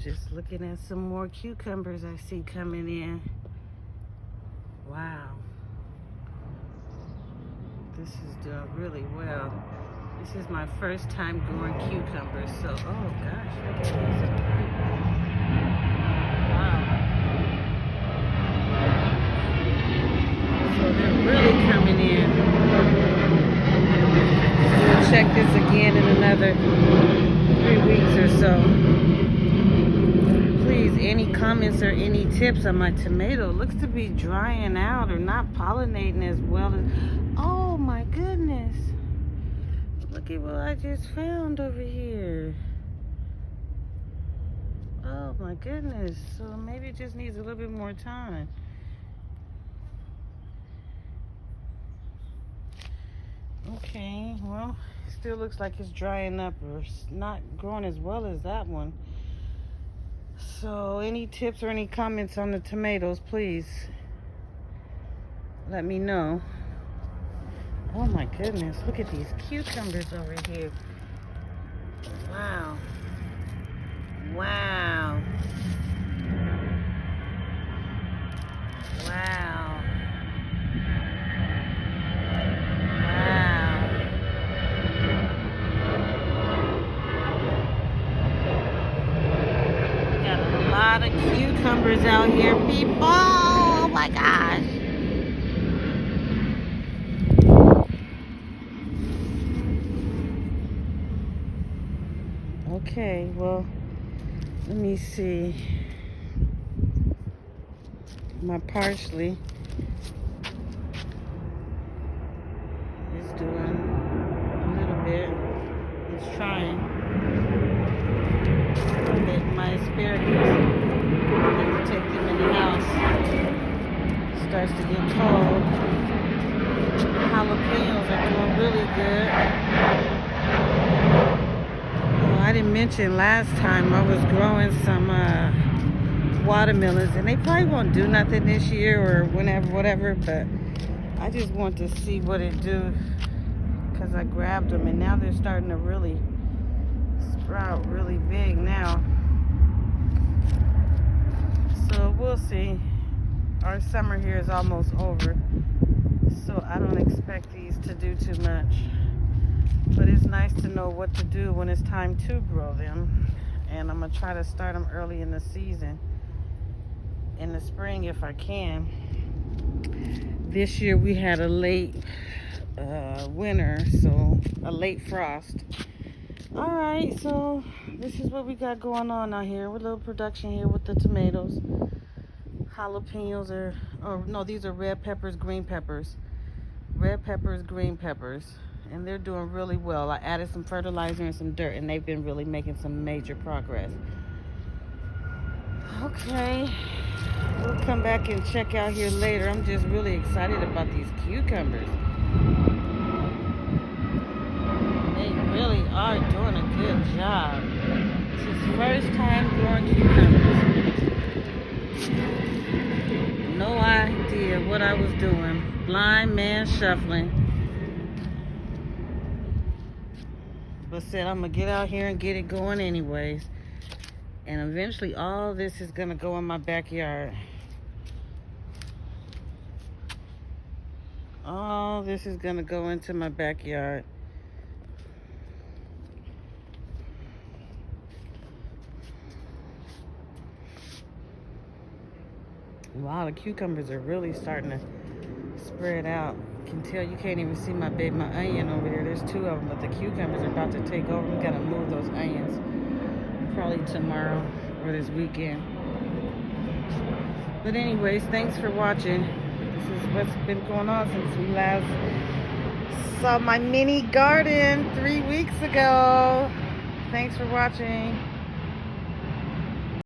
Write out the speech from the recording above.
Just looking at some more cucumbers I see coming in. Wow. This is doing really well. This is my first time growing cucumbers, so, oh gosh, look at these. Wow. So they're really coming in. We'll check this again in another 3 weeks or so. Please, any comments or any tips on my tomato? It looks to be drying out or not pollinating as well as... Oh my goodness. Look at what I just found over here. Oh my goodness. So maybe it just needs a little bit more time. Okay, well, it still looks like it's drying up or not growing as well as that one. So any tips or any comments on the tomatoes, please let me know. Oh my goodness, look at these cucumbers over here. Wow. Wow. Wow. Wow. Got a lot of cucumbers out here, people. Oh my gosh. Okay, well, let me see. My parsley is doing a little bit. It's trying. My asparagus, I have to take them in the house. It starts to get cold. Jalapenos are doing really good. I didn't mention last time I was growing some watermelons, and they probably won't do nothing this year or whenever, whatever, but I just want to see what it do because I grabbed them and now they're starting to really sprout really big now. So we'll see. Our summer here is almost over, so I don't expect these to do too much. But it's nice to know what to do when it's time to grow them. And I'm going to try to start them early in the season. In the spring if I can. This year we had a late winter, so a late frost. Alright, so this is what we got going on out here. With a little production here with the tomatoes. Jalapenos are, oh no, these are red peppers, green peppers. Red peppers, green peppers. And they're doing really well. I added some fertilizer and some dirt, and they've been really making some major progress. Okay, we'll come back and check out here later. I'm just really excited about these cucumbers. They really are doing a good job. This is first time growing cucumbers. No idea what I was doing. Blind man shuffling. But said I'm gonna get out here and get it going anyways, and eventually all this is gonna go in my backyard. All this is gonna go into my backyard. Wow, the cucumbers are really starting to spread out. You can tell, you can't even see my onion over there. There's two of them, but the cucumbers are about to take over. We gotta move those onions probably tomorrow or this weekend. But anyways, thanks for watching. This is what's been going on since we last saw my mini garden 3 weeks ago. Thanks for watching.